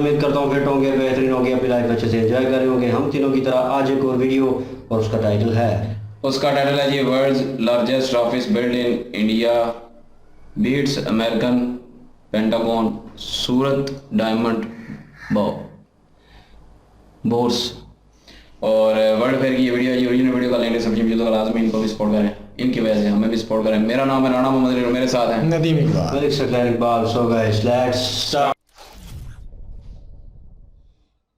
उम्मीद करता हूँ फिट होंगे, बेहतरीन होंगे, अपनी लाइफ अच्छे से एंजॉय कर रहे होंगे हम तीनों की तरह। आज एक और वीडियो और उसका टाइटल है the world's largest office build in India beats American Pentagon Surat diamond bourse. और वर्ल्ड फेयर की ये वीडियो है, ओरिजिनल वीडियो का लेंगे सब्जी वीडियो तो लाजमी इनको भी सपोर्ट करें, इनकी वजह से हमें भी सपोर्ट करें। मेरा नाम है राणा मोहम्मद अली और मेरे साथ हैं Nadeem Iqbal. So guys let's start.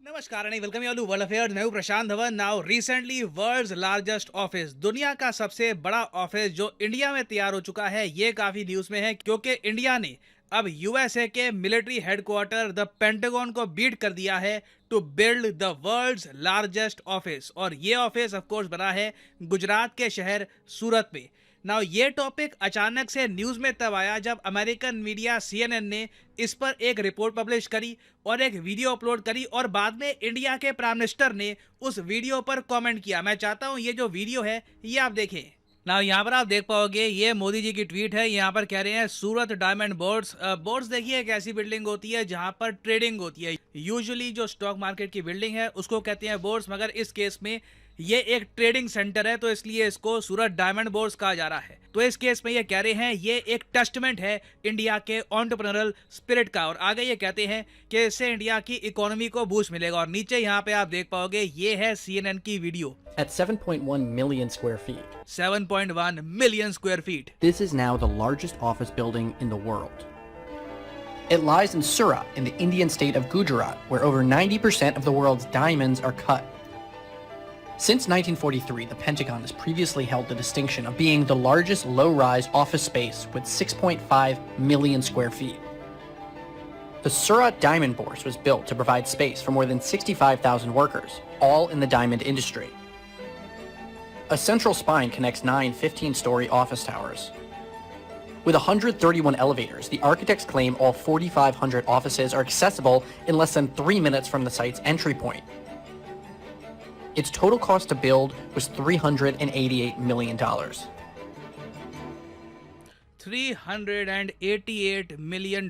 नमस्कार and welcome you to world affairs. मैं हूं Prashant Dhawan. Now recently world's largest office, दुनिया का सबसे बड़ा ऑफिस जो इंडिया में तैयार हो चुका है, ये काफी न्यूज में है क्योंकि इंडिया ने अब यूएसए के मिलिट्री हेडक्वार्टर द पेंटागन को बीट कर दिया है to build the world's largest office. और ये ऑफिस ऑफ कोर्स बना है गुजरात के शहर सूरत में। नाउ ये टॉपिक अचानक से न्यूज में तब आया जब अमेरिकन मीडिया CNN ने इस पर एक रिपोर्ट पब्लिश करी और एक वीडियो अपलोड करी और बाद में इंडिया के प्राइम मिनिस्टर ने उस वीडियो पर कमेंट किया। मैं चाहता हूं ये जो वीडियो है ये आप देखें। ना यहाँ पर आप देख पाओगे ये मोदी जी की ट्वीट है। यहाँ पर कह रहे हैं सूरत डायमंड बोर्ड्स। बोर्ड्स देखिए एक ऐसी बिल्डिंग होती है जहाँ पर ट्रेडिंग होती है। यूजुअली जो स्टॉक मार्केट की बिल्डिंग है उसको कहते हैं बोर्ड्स, मगर इस केस में ये एक ट्रेडिंग सेंटर है तो इसलिए इसको सूरत डायमंड बोर्ड्स कहा जा रहा है। तो इस केस में ये कह रहे हैं ये एक टेस्टमेंट है इंडिया के एंटरप्रेन्योरल स्पिरिट का। और आगे ये कहते हैं कि इससे इंडिया की इकोनॉमी को बूस्ट मिलेगा। और नीचे यहाँ पे आप देख पाओगे ये है CNN की video. At 7.1 million square feet. 7.1 million square feet. This is now the largest office building in the world. It lies in Surat in the Indian state of Gujarat, where over 90% of the world's diamonds are cut. Since 1943, the Pentagon has previously held the distinction of being the largest low-rise office space with 6.5 million square feet. The Surat Diamond Bourse was built to provide space for more than 65,000 workers, all in the diamond industry. A central spine connects 9 15-story office towers. With 131 elevators, the architects claim all 4,500 offices are accessible in less than 3 minutes from the site's entry point. Its total cost to build was $388 million. $388 million,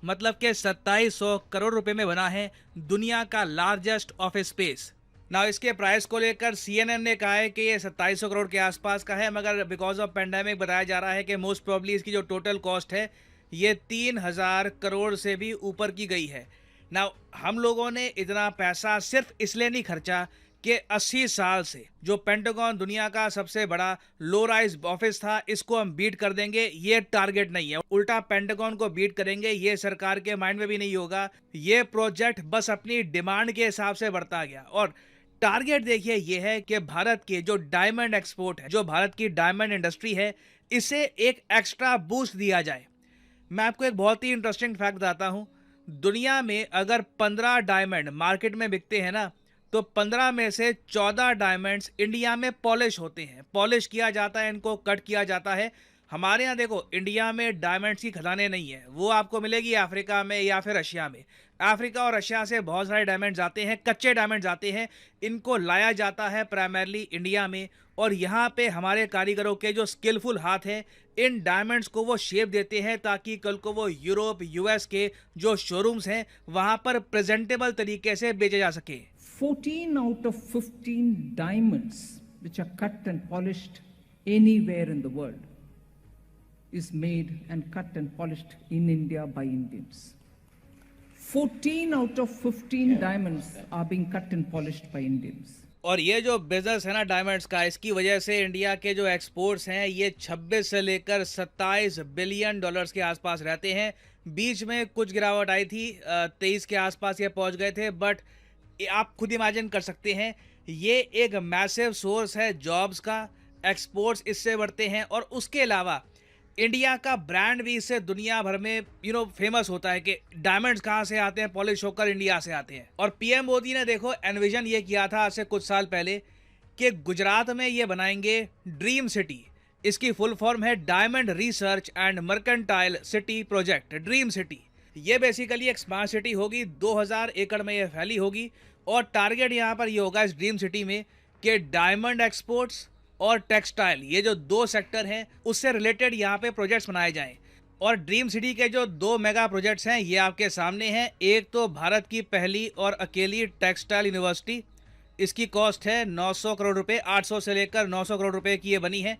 मतलब के 2700 करोड़ रुपए में बना है दुनिया का largest office space. ना इसके प्राइस को लेकर CNN ने कहा है कि ये 2700 करोड़ के आसपास का है, मगर बिकॉज ऑफ पेंडेमिक बताया जा रहा है कि मोस्ट प्रोबेबली इसकी जो टोटल कॉस्ट है ये 3000 करोड़ से भी ऊपर की गई है। ना हम लोगों ने इतना पैसा सिर्फ इसलिए नहीं खर्चा कि 80 साल से जो पेंटागन दुनिया का सबसे बड़ा लो राइज ऑफिस था इसको हम बीट कर देंगे, ये टारगेट नहीं है। उल्टा पेंटागन को बीट करेंगे ये सरकार के माइंड में भी नहीं होगा। ये प्रोजेक्ट बस अपनी डिमांड के हिसाब से बढ़ता गया। और टारगेट देखिए ये है कि भारत के जो डायमंड एक्सपोर्ट है, जो भारत की डायमंड इंडस्ट्री है, इसे एक एक्स्ट्रा बूस्ट दिया जाए। मैं आपको एक बहुत ही इंटरेस्टिंग फैक्ट बताता हूँ। दुनिया में अगर 15 डायमंड मार्केट में बिकते हैं ना, तो 15 में से 14 डायमंड्स इंडिया में पॉलिश होते हैं। पॉलिश किया जाता है, इनको कट किया जाता है। हमारे यहाँ देखो इंडिया में डायमंड्स की खदानें नहीं है, वो आपको मिलेगी अफ्रीका में या फिर रशिया में। अफ्रीका और रशिया से बहुत सारे डायमंड्स आते हैं, कच्चे डायमंड्स आते हैं, इनको लाया जाता है प्राइमरली इंडिया में। और यहाँ पे हमारे कारीगरों के जो स्किलफुल हाथ हैं इन डायमंड्स को वो शेप देते हैं ताकि कल को वो यूरोप US के जो शोरूम्स हैं वहाँ पर प्रेजेंटेबल तरीके से बेचे जा सके। 14 out of 15 diamonds which are cut and polished anywhere in the world is made and cut and polished in India by Indians. 14 out of 15 diamonds are being cut and polished by Indians. और ये जो business है ना diamonds का, इसकी वजह से India के जो एक्सपोर्ट्स हैं ये 26 से लेकर 27 बिलियन डॉलर्स के आसपास रहते हैं। बीच में कुछ गिरावट आई थी, 23 के आसपास ये पहुंच गए थे, बट आप खुद इमेजिन कर सकते हैं ये एक मैसिव सोर्स है जॉब्स का। एक्सपोर्ट्स इससे बढ़ते हैं और उसके अलावा इंडिया का ब्रांड भी इससे दुनिया भर में फेमस होता है कि डायमंड्स कहाँ से आते हैं, पॉलिश होकर इंडिया से आते हैं। और PM मोदी ने देखो एनविजन ये किया था आज से कुछ साल पहले कि गुजरात में ये बनाएंगे ड्रीम सिटी। इसकी फुल फॉर्म है diamond research and mercantile city project, dream city. ये बेसिकली एक स्मार्ट सिटी होगी, 2000 एकड़ में ये फैली होगी। और टारगेट यहाँ पर ये होगा इस ड्रीम सिटी में कि डायमंड एक्सपोर्ट्स और टेक्सटाइल, ये जो 2 सेक्टर हैं उससे रिलेटेड यहाँ पे प्रोजेक्ट्स बनाए जाएं। और ड्रीम सिटी के जो 2 मेगा प्रोजेक्ट्स हैं ये आपके सामने हैं। एक तो भारत की पहली और अकेली टेक्सटाइल यूनिवर्सिटी, इसकी कॉस्ट है 900 करोड़ रुपए, 800 से लेकर 900 करोड़ रुपए की ये बनी है।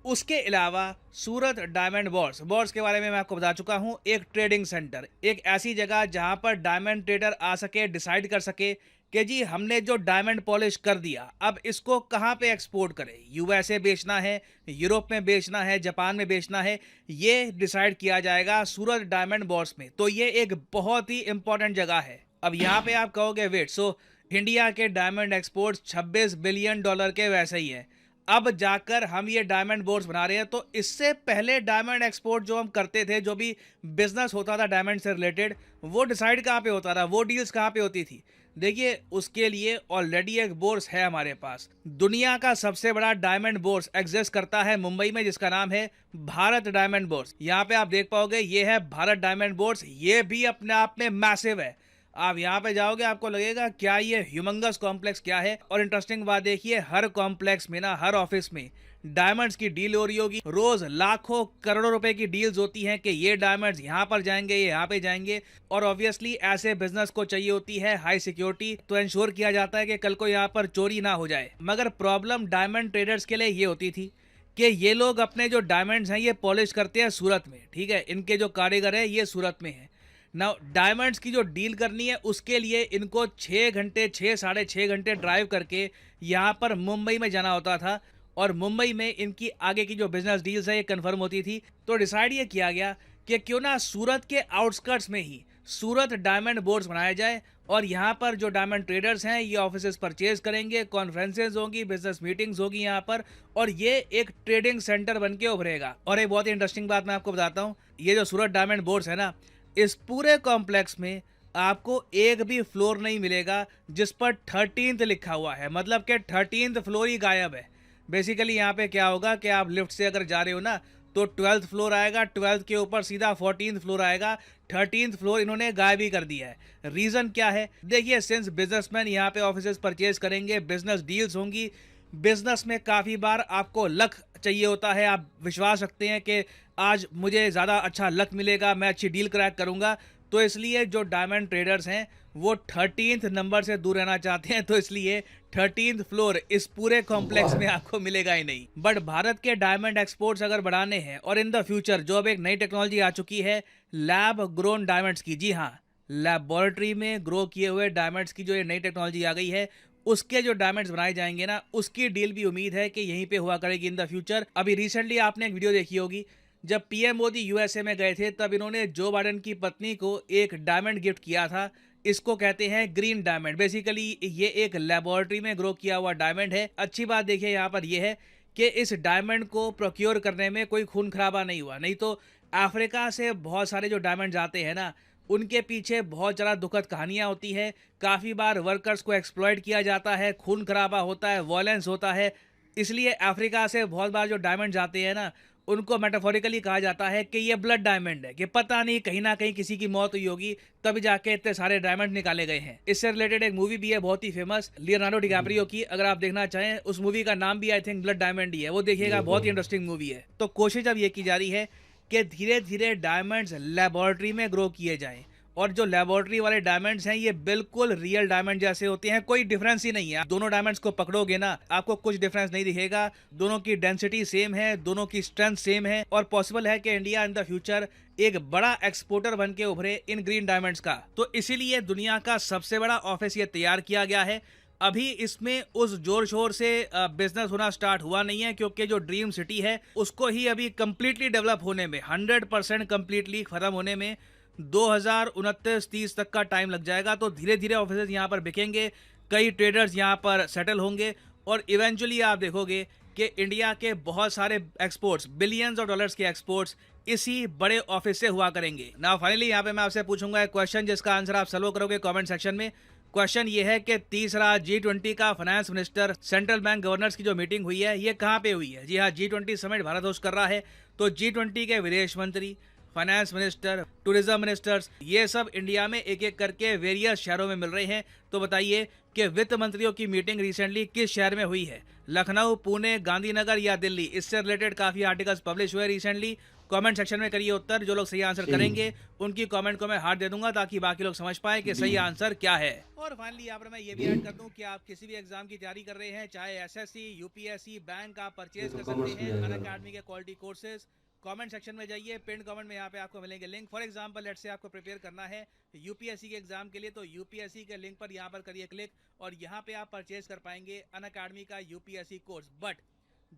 उसके अलावा सूरत डायमंड बोर्ड्स के बारे में मैं आपको बता चुका हूँ। एक ट्रेडिंग सेंटर, एक ऐसी जगह जहाँ पर डायमंड ट्रेडर आ सके, डिसाइड कर सके कि जी हमने जो डायमंड पॉलिश कर दिया अब इसको कहाँ पे एक्सपोर्ट करें, यूएसए बेचना है, यूरोप में बेचना है, जापान में बेचना है, ये डिसाइड किया जाएगा सूरत डायमंड बोर्ड्स में। तो ये एक बहुत ही इंपॉर्टेंट जगह है। अब यहाँ पे आप कहोगे वेट, सो इंडिया के डायमंड एक्सपोर्ट्स 26 बिलियन डॉलर के वैसे ही हैं, अब जाकर हम ये डायमंड बोर्ड्स बना रहे हैं। तो इससे पहले डायमंड एक्सपोर्ट जो हम करते थे, जो भी बिजनेस होता था डायमंड से रिलेटेड, वो डिसाइड कहाँ पे होता था, वो डील्स कहाँ पे होती थी? देखिए उसके लिए ऑलरेडी एक बोर्स है हमारे पास। दुनिया का सबसे बड़ा डायमंड बोर्स एग्जिस्ट करता है मुंबई में, जिसका नाम है भारत डायमंड बोर्स। यहाँ पे आप देख पाओगे ये है भारत डायमंड बोर्स, ये भी अपने आप में मैसिव है। आप यहाँ पे जाओगे आपको लगेगा क्या ये ह्यूमंगस कॉम्प्लेक्स क्या है। और इंटरेस्टिंग बात देखिए, हर कॉम्प्लेक्स में ना, हर ऑफिस में डायमंड्स की डील हो रही होगी। रोज लाखों करोड़ों रुपए की डील्स होती हैं कि ये डायमंड्स यहाँ पर जाएंगे, ये यहाँ पे जाएंगे। और ऑब्वियसली ऐसे बिजनेस को चाहिए होती है हाई सिक्योरिटी, तो इंश्योर किया जाता है कि कल को यहाँ पर चोरी ना हो जाए। मगर प्रॉब्लम डायमंड ट्रेडर्स के लिए ये होती थी कि ये लोग अपने जो डायमंड्स हैं ये पॉलिश करते हैं सूरत में, ठीक है, इनके जो कारीगर है ये सूरत में है ना। डायमंड्स की जो डील करनी है उसके लिए इनको 6 घंटे 6-6.5 घंटे ड्राइव करके यहाँ पर मुंबई में जाना होता था। और मुंबई में इनकी आगे की जो बिजनेस डील्स है ये कंफर्म होती थी। तो डिसाइड ये किया गया कि क्यों ना सूरत के आउटस्कर्ट्स में ही सूरत डायमंड बोर्ड्स बनाया जाए। और यहाँ पर जो डायमंड ट्रेडर्स हैं ये ऑफिसेज परचेज करेंगे, कॉन्फ्रेंसेज होंगी, बिजनेस मीटिंग्स होगी यहाँ पर, और ये एक ट्रेडिंग सेंटर बन के उभरेगा। और एक बहुत ही इंटरेस्टिंग बात मैं आपको बताता हूँ, ये जो सूरत डायमंड बोर्ड्स है ना, इस पूरे कॉम्प्लेक्स में आपको एक भी फ्लोर नहीं मिलेगा जिस पर 13th लिखा हुआ है, मतलब कि 13th फ्लोर ही गायब है। बेसिकली यहाँ पे क्या होगा कि आप लिफ्ट से अगर जा रहे हो ना तो 12th फ्लोर आएगा, 12th के ऊपर सीधा 14th फ्लोर आएगा, 13th फ्लोर इन्होंने गायब ही कर दिया है। रीज़न क्या है? देखिए, सिंस बिजनेसमैन यहाँ पे ऑफिसेज परचेज करेंगे, बिजनेस डील्स होंगी, बिजनेस में काफ़ी बार आपको लक चाहिए होता है। आप विश्वास रखते हैं कि आज मुझे ज़्यादा अच्छा लक मिलेगा, मैं अच्छी डील क्रैक करूँगा, तो इसलिए जो डायमंड ट्रेडर्स हैं वो 13th नंबर से दूर रहना चाहते हैं। तो इसलिए 13th फ्लोर इस पूरे कॉम्प्लेक्स में आपको मिलेगा ही नहीं। बट भारत के डायमंड एक्सपोर्ट्स अगर बढ़ाने हैं, और इन द फ्यूचर जो अब एक नई टेक्नोलॉजी आ चुकी है लैब ग्रोन डायमंड्स की, जी हाँ, लैबोरेटरी में ग्रो किए हुए डायमंड्स की जो ये नई टेक्नोलॉजी आ गई है, उसके जो डायमंड्स बनाए जाएंगे ना, उसकी डील भी उम्मीद है कि यहीं पे हुआ करेगी इन द फ्यूचर। अभी रिसेंटली आपने एक वीडियो देखी होगी, जब पीएम मोदी यूएसए में गए थे तब इन्होंने जो बाइडेन की पत्नी को एक डायमंड गिफ्ट किया था। इसको कहते हैं ग्रीन डायमंड। बेसिकली ये एक लेबोरेटरी में ग्रो किया हुआ डायमंड है। अच्छी बात देखिए यहाँ पर यह है कि इस डायमंड को प्रोक्योर करने में कोई खून खराबा नहीं हुआ। नहीं तो अफ्रीका से बहुत सारे जो डायमंड्स आते हैं ना, उनके पीछे बहुत ज़्यादा दुखद कहानियाँ होती है। काफ़ी बार वर्कर्स को एक्सप्लॉइट किया जाता है, खून खराबा होता है, वायलेंस होता है। इसलिए अफ्रीका से बहुत बार जो डायमंड्स आते हैं ना, उनको मेटाफोरिकली कहा जाता है कि ये ब्लड डायमंड है, कि पता नहीं कहीं ना कहीं किसी की मौत हुई होगी तभी जाके इतने सारे डायमंड निकाले गए हैं। इससे रिलेटेड एक मूवी भी है बहुत ही फेमस, लियोनार्डो डिकैप्रियो की। अगर आप देखना चाहें, उस मूवी का नाम भी आई थिंक ब्लड डायमंड ही है, वो देखिएगा, बहुत ही इंटरेस्टिंग मूवी है। तो कोशिश अब ये की जा रही है कि धीरे धीरे डायमंड्स लेबोरेटरी में ग्रो किए जाएं, और जो लेबोरेटरी वाले डायमंड्स हैं ये बिल्कुल रियल डायमंड जैसे होते हैं, कोई डिफरेंस ही नहीं है। दोनों डायमंड्स को पकड़ोगे ना, आपको कुछ डिफरेंस नहीं दिखेगा, दोनों की डेंसिटी सेम है, दोनों की स्ट्रेंथ सेम है। और पॉसिबल है कि इंडिया इन द फ्यूचर एक बड़ा एक्सपोर्टर बन के उभरे इन ग्रीन डायमंड्स का। तो इसीलिए दुनिया का सबसे बड़ा ऑफिस ये तैयार किया गया है। अभी इसमें उस जोर शोर से बिजनेस होना स्टार्ट हुआ नहीं है, क्योंकि जो ड्रीम सिटी है उसको ही अभी कंप्लीटली डेवलप होने में, 100% कंप्लीटली खत्म होने में 2029-30 तक का टाइम लग जाएगा। तो धीरे धीरे ऑफिसेज यहाँ पर बिकेंगे, कई ट्रेडर्स यहाँ पर सेटल होंगे, और इवेंचुअली आप देखोगे कि इंडिया के बहुत सारे एक्सपोर्ट्स, बिलियंस ऑफ डॉलर्स के एक्सपोर्ट्स इसी बड़े ऑफिस से हुआ करेंगे। ना फाइनली यहाँ पे मैं आपसे पूछूंगा एक क्वेश्चन, जिसका आंसर आप सॉल्व करोगे कमेंट सेक्शन में। क्वेश्चन ये है कि तीसरा G20 का finance minister central bank governors की जो मीटिंग हुई है ये कहाँ पे हुई है? जी हाँ, G20 समिट भारत होस्ट कर रहा है। तो G20 के विदेश मंत्री, फाइनेंस मिनिस्टर, टूरिज्म मिनिस्टर्स, ये सब इंडिया में एक एक करके वेरियस शहरों में मिल रहे हैं। तो बताइए कि वित्त मंत्रियों की मीटिंग रिसेंटली किस शहर में हुई है? लखनऊ, पुणे, गांधीनगर या दिल्ली? इससे रिलेटेड काफ़ी आर्टिकल्स पब्लिश हुए रिसेंटली, कमेंट सेक्शन में करिए उत्तर। जो लोग सही आंसर करेंगे उनकी कमेंट को मैं हार्ट दे दूंगा ताकि बाकी लोग समझ पाए कि सही आंसर क्या है। और फाइनली यहाँ पर मैं ये भी ऐड कर दूं कि आप किसी भी एग्जाम की तैयारी कर रहे हैं, चाहे एसएससी, यूपीएससी, बैंक, आप परचेज कर सकते हैं अनअकैडमी के क्वालिटी कोर्सेज। कमेंट सेक्शन में जाइए, पिन कमेंट में यहाँ पे आपको मिलेंगे link. For example let's say आपको प्रिपेयर करना है यूपीएससी के एग्जाम के लिए, तो यूपीएससी के लिंक पर यहाँ पर करिए क्लिक और यहाँ पे आप परचेज कर पाएंगे अनअकैडमी का यूपीएससी कोर्स। बट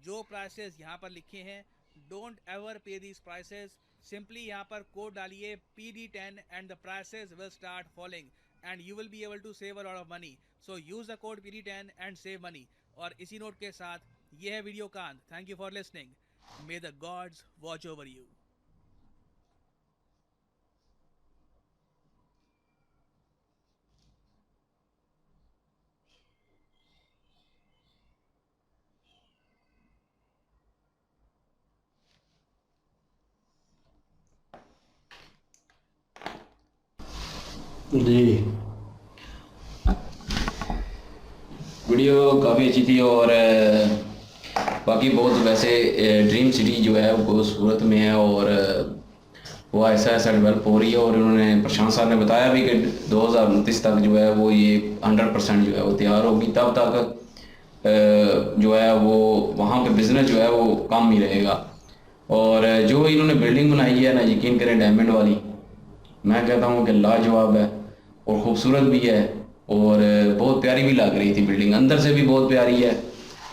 जो प्राइसेस यहाँ पर लिखे हैं, don't ever pay these prices. Simply यहाँ पर कोड डालिए PD10 and the prices will start falling and you will be able to save a lot of money. So use the code PD10 and save money. और इसी note के साथ ये है video का अंत। Thank you for listening. May the gods watch over you. जी video काफ़ी अच्छी थी और बाकी बहुत वैसे ड्रीम सिटी जो है वो सूरत में है और वो ऐसा ऐसा डेवलप हो रही है। और उन्होंने प्रशांत साहब ने बताया भी कि 2029 तक जो है वो ये 100% जो है वो तैयार होगी। तब तक जो है वो वहाँ पे बिज़नेस जो है वो कम ही रहेगा। और जो इन्होंने बिल्डिंग बनाई है ना, यकीन करें डायमंड वाली, मैं कहता हूँ कि लाजवाब है और ख़ूबसूरत भी है और बहुत प्यारी भी लग रही थी बिल्डिंग, अंदर से भी बहुत प्यारी है।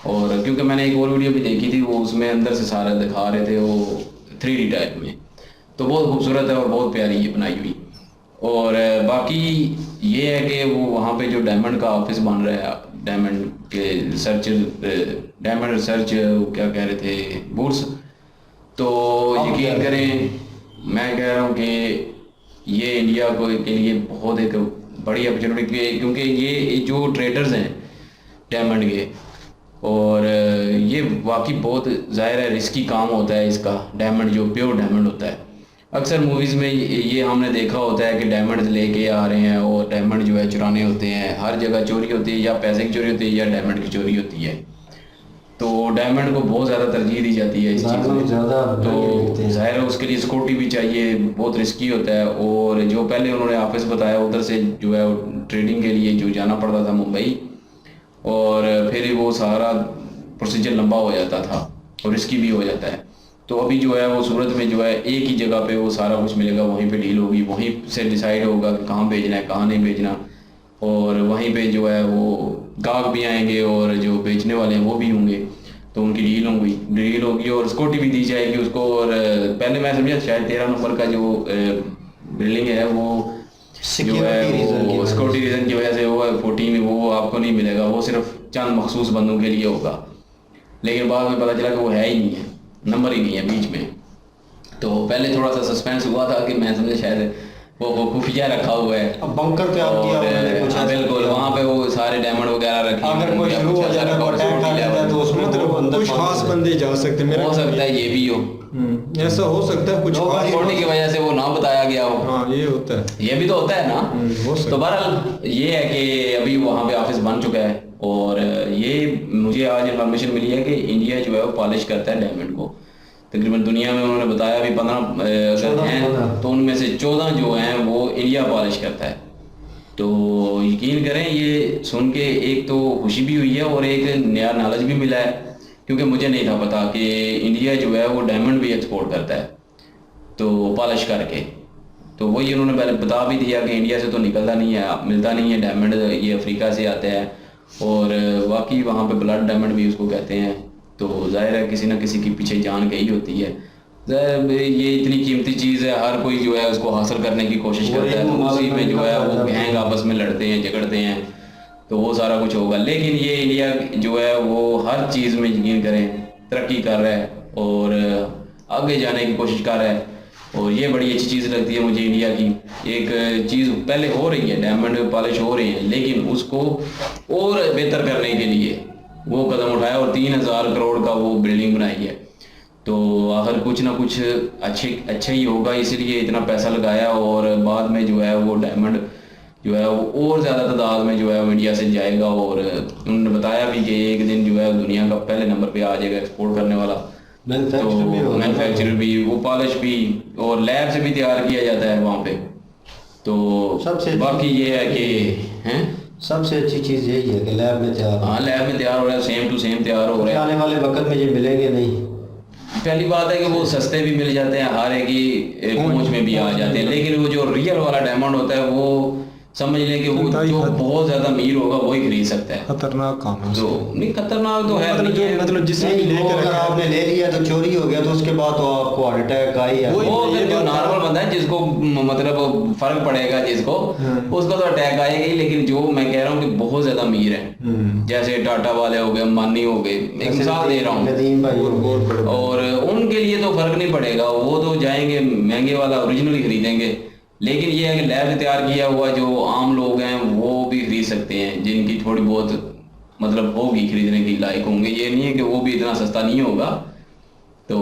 और क्योंकि मैंने एक और वीडियो भी देखी थी, वो उसमें अंदर से सारा दिखा रहे थे वो 3D टाइप में, तो बहुत खूबसूरत है और बहुत प्यारी ये बनाई हुई। और बाकी ये है कि वो वहाँ पे जो डायमंड का ऑफिस बन रहा है, डायमंड के रिसर्च, डायमंड रिसर्च क्या कह रहे थे, बूट्स, तो यकीन करें मैं कह रहा हूँ कि ये इंडिया को के लिए बहुत एक बड़ी अपॉर्चुनिटी, क्योंकि ये जो ट्रेडर्स हैं डायमंड के, और ये वाकई बहुत ज़ाहिर है रिस्की काम होता है इसका। डायमंड जो प्योर डायमंड होता है, अक्सर मूवीज़ में ये हमने देखा होता है कि डायमंड लेके आ रहे हैं और डायमंड जो है चुराने होते हैं। हर जगह चोरी होती है, या पैसे की चोरी होती है या डायमंड की चोरी होती है। तो डायमंड को बहुत ज़्यादा तरजीह दी जाती है इस चीज़ में, तो ज़ाहिर है उसके लिए सिक्योरिटी भी चाहिए, बहुत रिस्की होता है। और जो पहले उन्होंने ऑफिस बताया, उधर से जो है ट्रेडिंग के लिए जो जाना पड़ता था मुंबई, और फिर वो सारा प्रोसीजर लंबा हो जाता था और रिस्की भी हो जाता है। तो अभी जो है वो सूरत में जो है एक ही जगह पे वो सारा कुछ मिलेगा, वहीं पे डील होगी, वहीं से डिसाइड होगा कि कहाँ भेजना है कहाँ नहीं भेजना, और वहीं पे जो है वो गाहक भी आएंगे और जो बेचने वाले हैं वो भी होंगे, तो उनकी डील होगी और सिक्योरिटी भी दी जाएगी उसको। और पहले मैं समझा शायद 13 नंबर का जो बिल्डिंग है वो जो है वो सिक्योरिटी रीज़न की वजह से होगा 14, वो आपको नहीं मिलेगा, वो सिर्फ चंद मखसूस बंदों के लिए होगा। लेकिन बाद में पता चला कि वो है ही नहीं है, नंबर ही नहीं है बीच में। तो पहले थोड़ा सा सस्पेंस हुआ था कि मैं समझा शायद वो खुफिया रखा हुआ है। अब बंकर तैयार किया उन्होंने कुछ, बिल्कुल वहाँ पे वो सारे डायमंड वगैरह रखे, अगर कोई शुरू हो जाएगा तो अटैक कर देता है तो उसमें तो कुछ खास बंदे जा सकते हैं, हो सकता है ये भी हो, ऐसा हो सकता है कुछ खास सिक्योरिटी की वजह से वो ना बताया गया हो। हाँ ये होता है, ये भी तो होता है ना। हो सकता तो बहरहाल ये है कि अभी वहाँ पे ऑफिस बन चुका है और ये मुझे आज इन्फॉर्मेशन मिली है कि इंडिया जो है वो पॉलिश करता है डायमंड को। तकरीबन दुनिया में उन्होंने बताया भी 15 अगर हैं तो उनमें से 14 जो हैं वो इंडिया पॉलिश करता है। तो यकीन करें ये सुन के एक तो खुशी भी हुई है और एक नया नॉलेज भी मिला है, क्योंकि मुझे नहीं था पता कि इंडिया जो है वो डायमंड भी एक्सपोर्ट करता है तो पॉलिश करके। तो वही उन्होंने पहले बता भी दिया कि इंडिया से तो निकलता नहीं है, मिलता नहीं है डायमंड, ये अफ्रीका से आता है और बाकी वहाँ पे ब्लड डायमंड भी उसको कहते हैं। तो जाहिर है किसी ना किसी की पीछे जान गई होती है। ये इतनी कीमती चीज़ है, हर कोई जो है उसको हासिल करने की कोशिश करता है, तो उसी में जो है वो गैंग आपस में लड़ते हैं, झगड़ते हैं, तो वो सारा कुछ होगा। लेकिन ये इंडिया जो है वो हर चीज़ में यकीन करें तरक्की कर रहा है और आगे जाने की कोशिश कर रहा है, और ये बड़ी अच्छी चीज़ लगती है मुझे इंडिया की। एक चीज़ पहले हो रही है, डायमंड पॉलिश हो रही है, लेकिन उसको और बेहतर करने के लिए वो कदम उठाया और 3000 करोड़ का वो बिल्डिंग बनाई है। तो आखिर कुछ ना कुछ अच्छा ही होगा, इसलिए इतना पैसा लगाया और बाद में जो है वो डायमंड जो है वो और ज़्यादा तादाद में जो है वो इंडिया से जाएगा। और उन्होंने बताया भी कि एक दिन जो है दुनिया का पहले नंबर पे आ जाएगा एक्सपोर्ट करने वाला। मैन्युफैक्चर भी होगा। मैन्युफैक्चर भी, वो पॉलिश भी, और लैब से भी तैयार किया जाता है वहाँ पे। तो सबसे बाकी ये है कि हैं, सबसे अच्छी चीज़ यही है कि लैब में तैयार हो। हाँ लैब में तैयार हो रहा है, सेम टू सेम तैयार हो रहा है। आने वाले वक्त में ये मिलेंगे नहीं। पहली बात है कि वो सस्ते भी मिल जाते हैं, हर एक ही पहुंच में भी आ जाते हैं, लेकिन वो जो रियल वाला डायमंड होता है वो समझ लें कि वो जो बहुत ज्यादा अमीर होगा वही खरीद सकता है। खतरनाक काम है तो नहीं खतरनाक तो है, मतलब जिसने भी नहीं, वो लेकर अगर आपने ले लिया तो चोरी हो गया, तो उसके बाद तो आपको हार्ट अटैक आ ही है। वो अगर जो नॉर्मल बंदा है जिसको मतलब फर्क पड़ेगा जिसको, उसको तो अटैक आएगा ही, लेकिन जो मैं कह रहा हूँ कि बहुत ज्यादा अमीर है, जैसे टाटा वाले हो गए, अंबानी हो गए, एक मिसाल दे रहा हूँ, नदीम भाई और उनके लिए तो फर्क नहीं पड़ेगा, वो तो जाएंगे महंगे वाला ओरिजिनल ही खरीदेंगे। लेकिन ये है कि लैब से तैयार किया हुआ जो आम लोग हैं वो भी खरीद सकते हैं, जिनकी थोड़ी बहुत मतलब होगी खरीदने की लायक होंगे, ये नहीं है कि वो भी इतना सस्ता नहीं होगा। तो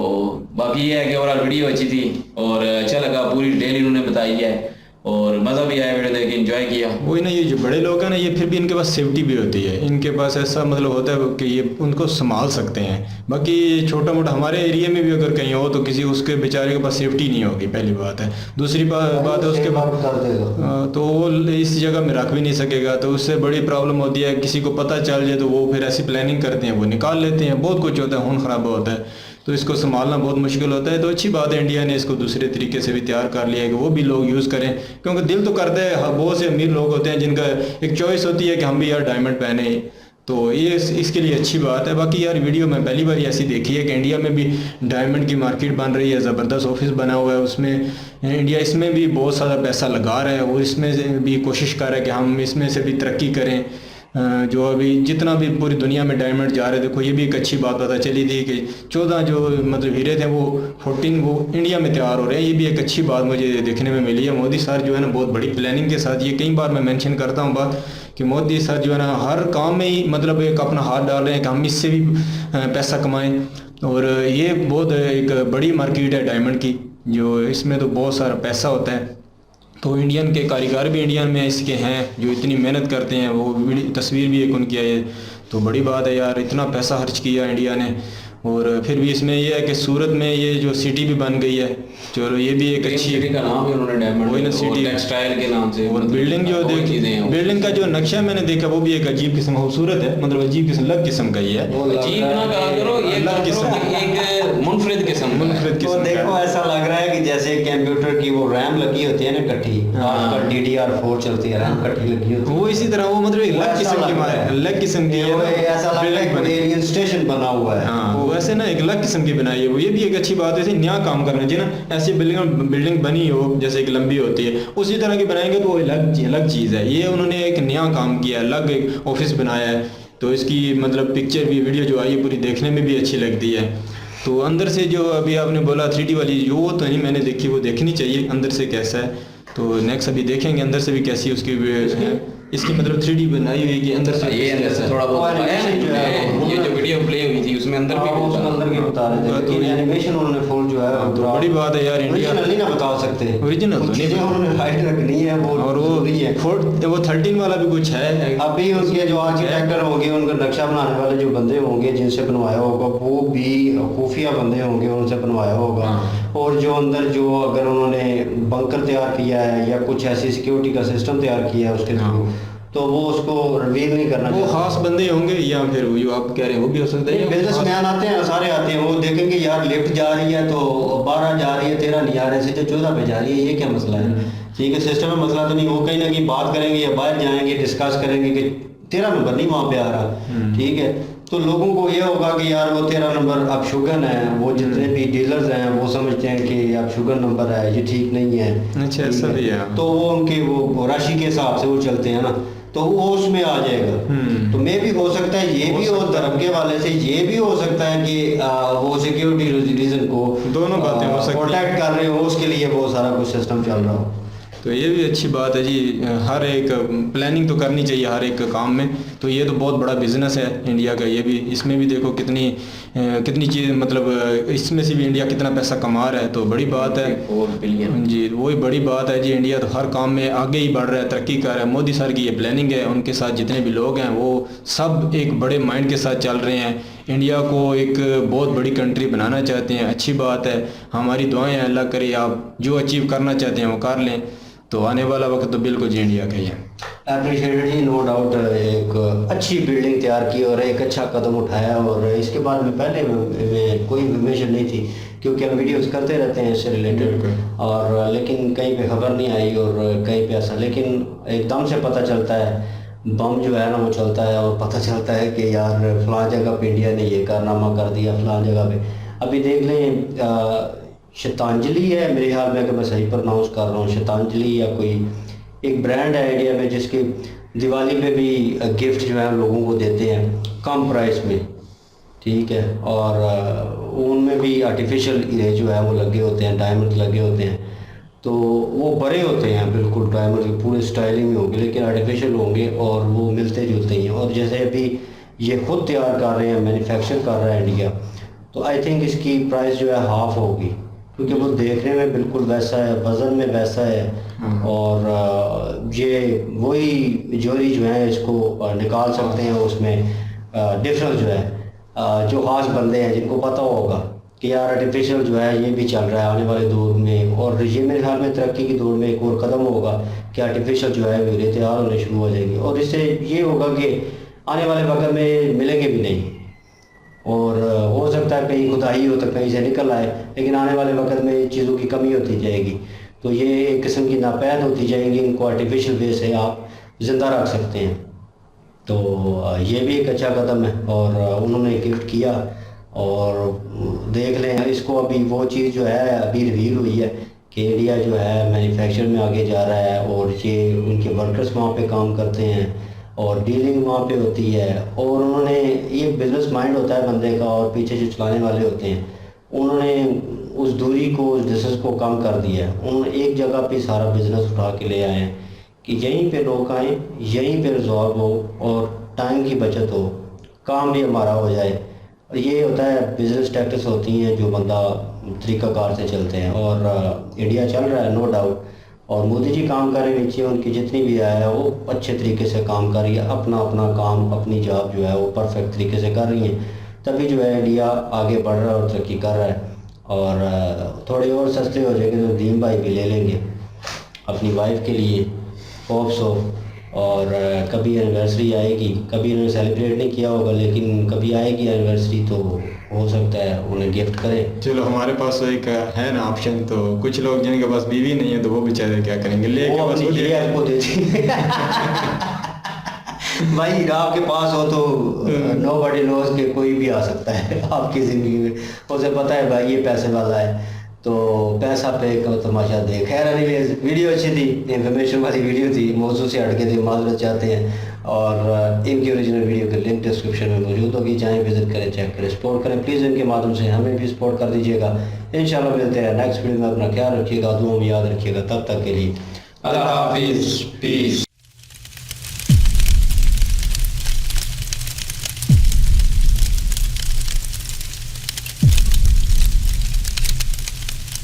बाकी ये है कि ओवरऑल वीडियो अच्छी थी और अच्छा लगा, पूरी डिटेल इन्होंने बताई है और मज़ा भी आया वीडियो देख के, एंजॉय किया। वही ना, ये जो बड़े लोग हैं ना, ये फिर भी इनके पास सेफ्टी भी होती है, इनके पास ऐसा मतलब होता है कि ये उनको संभाल सकते हैं। बाकी छोटा मोटा हमारे एरिया में भी अगर कहीं हो तो किसी उसके बेचारे के पास सेफ्टी नहीं होगी, पहली बात है। दूसरी बात है उसके बाद तो वो इस जगह में रख भी नहीं सकेगा, तो उससे बड़ी प्रॉब्लम होती है। किसी को पता चल जाए तो वो फिर ऐसी प्लानिंग करते हैं, वो निकाल लेते हैं, बहुत कुछ होता है, खून खराबा होता है, तो इसको संभालना बहुत मुश्किल होता है। तो अच्छी बात है इंडिया ने इसको दूसरे तरीके से भी तैयार कर लिया है कि वो भी लोग यूज़ करें, क्योंकि दिल तो करता है, बहुत से अमीर लोग होते हैं जिनका एक चॉइस होती है कि हम भी यार डायमंड पहने, तो ये इसके लिए अच्छी बात है। बाकी यार वीडियो में पहली बार ऐसी देखी है कि इंडिया में भी डायमंड की मार्केट बन रही है, ज़बरदस्त ऑफिस बना हुआ है, उसमें इंडिया इसमें भी बहुत सारा पैसा लगा रहा है, वो इसमें से भी कोशिश कर रहा है कि हम इसमें से भी तरक्की करें। जो अभी जितना भी पूरी दुनिया में डायमंड जा रहे, देखो ये भी एक अच्छी बात पता चली थी कि 14 जो मतलब हीरे थे वो 14 वो इंडिया में तैयार हो रहे हैं, ये भी एक अच्छी बात मुझे देखने में मिली है। मोदी सर जो है ना बहुत बड़ी प्लानिंग के साथ, ये कई बार मैं मेंशन करता हूँ बात कि मोदी सर जो है ना हर काम में ही मतलब एक अपना हाथ डाल रहे हैं कि हम इससे भी पैसा कमाएं, और ये बहुत एक बड़ी मार्केट है डायमंड की, जो इसमें तो बहुत सारा पैसा होता है। तो इंडियन के कारीगर भी इंडियन में इसके हैं जो इतनी मेहनत करते हैं, वो तस्वीर भी एक उनकी है, तो बड़ी बात है यार, इतना पैसा खर्च किया इंडिया ने। और फिर भी इसमें यह है कि सूरत में ये जो सिटी भी बन गई है, चलो ये भी एक अच्छी सिटी का नाम है उन्होंने डायमंड, वही ना सिटी टेक्सटाइल के नाम से, और बिल्डिंग जो देख बिल्डिंग का जो नक्शा मैंने देखा वो भी एक अजीब किस्म खूबसूरत है, मतलब अजीब किस्म अलग किस्म का ही है। अजीब ना कहा करो, ये अलग किस्म एक मुनफरिद किस्म तो देखो ऐसा लग रहा है कि जैसे कंप्यूटर की वो रैम लगी होती है ना इकट्ठी, आजकल DDR4 चलती है, रैम इकट्ठी लगी होती है, वो इसी तरह वो मतलब अलग किस्म की अलग किस्म की ऐसा लग रहा है कि एलियन स्टेशन बना हुआ है। हाँ वैसे ना एक अलग किस्म की बनाई है वो, ये भी एक अच्छी बात है। ऐसे नया काम करना चाहिए ना, ऐसी बिल्डिंग बनी हो जैसे एक लंबी होती है उसी तरह की बनाएंगे तो वो अलग चीज़ है। ये उन्होंने एक नया काम किया, अलग एक ऑफिस बनाया है, तो इसकी मतलब पिक्चर भी वीडियो जो आई है पूरी देखने में भी अच्छी लगती है। तो अंदर से जो अभी आपने बोला 3D वाली जो, वो तो नहीं मैंने देखी, वो देखनी चाहिए अंदर से कैसा है, तो नेक्स्ट अभी देखेंगे अंदर से भी कैसी उसकी इसकी मतलब 3D बनाई हुई कि अंदर से ये अंदर से थोड़ा बहुत आया है, ये जो वीडियो प्ले हुई थी उसमें अंदर भी अंदर की बता रहे थे, लेकिन एनिमेशन उन्होंने फुल जो है तो बड़ी बात है यार, इंडिया ओरिजिनल नहीं ना बता सकते, ओरिजिनल तो नहीं उन्होंने हाइट रखनी है वो, और वो 13 वाला भी कुछ है। अभी उनके जो आर्किटेक्टर होंगे, उनका नक्शा बनाने वाले जो बंदे होंगे जिनसे बनवाया होगा वो भी खुफिया बंदे होंगे, उनसे बनवाया होगा। और जो अंदर जो अगर उन्होंने बंकर तैयार किया है या कुछ ऐसी सिक्योरिटी का सिस्टम तैयार किया है उसके थ्रू, तो वो उसको रिवील नहीं करना, वो खास बंदे होंगे या फिर जो आप कह रहे हैं वो भी हो सकता है। बिजनेसमैन आते हैं, सारे आते हैं, वो देखेंगे यार लिफ्ट जा रही है तो 12 जा रही है, 13 नहीं आ रहे, सीधे 14 पे जा रही है, ये क्या मसला है? ठीक है, सिस्टम में मसला तो नहीं, वो कहीं ना कहीं बात करेंगे या बाहर जाएंगे डिस्कस करेंगे कि 13 नंबर नहीं वहाँ पे आ रहा, ठीक है। तो लोगों को ये होगा कि यार वो 13 नंबर अब शुगर है, वो जितने भी डीलर्स हैं वो समझते हैं कि अब शुगर नंबर है, ये ठीक नहीं है। अच्छा ऐसा भी है, तो वो उनके वो राशि के हिसाब से वो चलते हैं ना, तो वो उसमें आ जाएगा। तो मे भी हो सकता है ये भी हो दरअके वाले से, ये भी हो सकता है कि वो सिक्योरिटी रीजन को दोनों बातें हो सकती हैं, प्रोटेक्ट कर रहे हो, उसके लिए बहुत सारा कुछ सिस्टम चल रहा हो। तो ये भी अच्छी बात है जी, हर एक प्लानिंग तो करनी चाहिए हर एक काम में। तो ये तो बहुत बड़ा बिजनेस है इंडिया का। ये भी, इसमें भी देखो कितनी चीज़, मतलब इसमें से भी इंडिया कितना पैसा कमा रहा है, तो बड़ी बात है। 4 बिलियन जी, वही बड़ी बात है जी। इंडिया तो हर काम में आगे ही बढ़ रहा है, तरक्की कर रहा है। मोदी सर की ये प्लानिंग है, उनके साथ जितने भी लोग हैं वो सब एक बड़े माइंड के साथ चल रहे हैं। इंडिया को एक बहुत बड़ी कंट्री बनाना चाहते हैं, अच्छी बात है। हमारी दुआएं हैं, अल्लाह करे आप जो अचीव करना चाहते हैं वो कर लें, तो आने वाला वक्त तो बिल्कुल जी इंडिया का ही है। एप्रिशिएटेड जी, नो डाउट। एक अच्छी बिल्डिंग तैयार की और एक अच्छा कदम उठाया, और इसके बारे में पहले में कोई इन्फॉर्मेशन नहीं थी, क्योंकि हम वीडियोस करते रहते हैं इससे रिलेटेड, और लेकिन कहीं पे खबर नहीं आई और कहीं पे ऐसा, लेकिन एकदम से पता चलता है, बम जो है ना वो चलता है और पता चलता है कि यार फलां जगह पे इंडिया ने ये कारनामा कर दिया, फलां जगह पे। अभी देख लें, शतांजलि है मेरे ख्याल में, अगर मैं सही प्रोनाउंस कर रहा हूँ, शतांजलि या कोई एक ब्रांड है इंडिया में, जिसके दिवाली पे भी गिफ्ट जो है लोगों को देते हैं कम प्राइस में, ठीक है। और उनमें भी आर्टिफिशियल हीरे जो है वो लगे होते हैं, डायमंड लगे होते हैं, तो वो बड़े होते हैं बिल्कुल डायमंड के, पूरे स्टाइलिंग में होंगे, लेकिन आर्टिफिशियल होंगे और वो मिलते जुलते ही हैं। और जैसे अभी ये खुद तैयार कर रहे हैं, मैन्युफैक्चर कर रहा है इंडिया, तो आई थिंक इसकी प्राइस जो है हाफ होगी, क्योंकि वो देखने में बिल्कुल वैसा है, वज़न में वैसा है, और ये वही जोरी जो है इसको निकाल सकते हैं उसमें डिफरेंस जो है। जो खास बंदे हैं जिनको पता होगा कि यार आर्टिफिशियल जो है ये भी चल रहा है आने वाले दौर में, और ये मेरे ख्याल में तरक्की की दौर में एक और कदम होगा कि आर्टिफिशियल जो है हीरे तैयार होने शुरू हो जाएगी, और इससे ये होगा कि आने वाले वक्त में मिलेंगे भी नहीं, और हो सकता है कहीं खुदाई हो तो कहीं से निकल आए, लेकिन आने वाले वक्त में चीज़ों की कमी होती जाएगी, तो ये एक किस्म की नापैद होती जाएंगी। इनको आर्टिफिशियल वे से आप ज़िंदा रख सकते हैं, तो ये भी एक अच्छा कदम है, और उन्होंने गिफ्ट किया। और देख लें इसको, अभी वो चीज़ जो है अभी रिवील हुई है कि इंडिया जो है मैन्युफैक्चर में आगे जा रहा है, और ये उनके वर्कर्स वहाँ पे काम करते हैं और डीलिंग वहाँ पे होती है, और उन्होंने ये बिजनेस माइंड होता है बंदे का, और पीछे जो चलाने वाले होते हैं उन्होंने उस दूरी को, उस डिस्टेंस को कम कर दिया है। उन्होंने एक जगह पे सारा बिजनेस उठा के ले आए हैं कि यहीं पे लोग आएँ, यहीं पे रिजॉल्व हो और टाइम की बचत हो, काम भी हमारा हो जाए। ये होता है बिजनेस टैक्टिक्स होती हैं जो बंदा तरीक़ाकार से चलते हैं, और इंडिया चल रहा है नो डाउट, और मोदी जी काम कर रहे हैं, नीचे उनकी जितनी भी आया है वो अच्छे तरीके से काम कर रही है, अपना अपना काम, अपनी जॉब जो है वो परफेक्ट तरीके से कर रही हैं, तभी जो है इंडिया आगे बढ़ रहा है और तरक्की कर रहा है। और थोड़े और सस्ते हो जाएंगे तो ड्रीम बाइक भी ले लेंगे अपनी वाइफ के लिए, होप सो। और कभी एनिवर्सरी आएगी, कभी इन्होंने सेलिब्रेट नहीं किया होगा, लेकिन कभी आएगी एनिवर्सरी तो हो सकता है उन्हें गिफ्ट करें। चलो हमारे पास तो एक है ना ऑप्शन, तो कुछ लोग जिनके पास बीवी नहीं है तो वो बेचारे क्या करेंगे, लेके वो बस अपनी लिए आपको दे देंगे। भाई आपके पास हो तो नोबडी नोज के कोई भी आ सकता है आपकी ज़िंदगी में, उसे पता है भाई ये पैसे वाला है, तो पैसा पे का तमाशा दे। खैर एनीवेज, वीडियो अच्छी थी, इन्फॉर्मेशन वाली वीडियो थी, मौजूद से हट के थे, माजरत चाहते हैं, और इनकी ओरिजिनल वीडियो के लिंक डिस्क्रिप्शन में मौजूद होगी, जाएँ विजिट करें, चेक करें, सपोर्ट करें प्लीज़। इनके माध्यम से हमें भी सपोर्ट कर दीजिएगा। इंशाल्लाह मिलते हैं नेक्स्ट वीडियो में, अपना ख्याल रखिएगा, दुआ में याद रखिएगा, तब तक के लिए अल्लाह हाफिज़, पीस।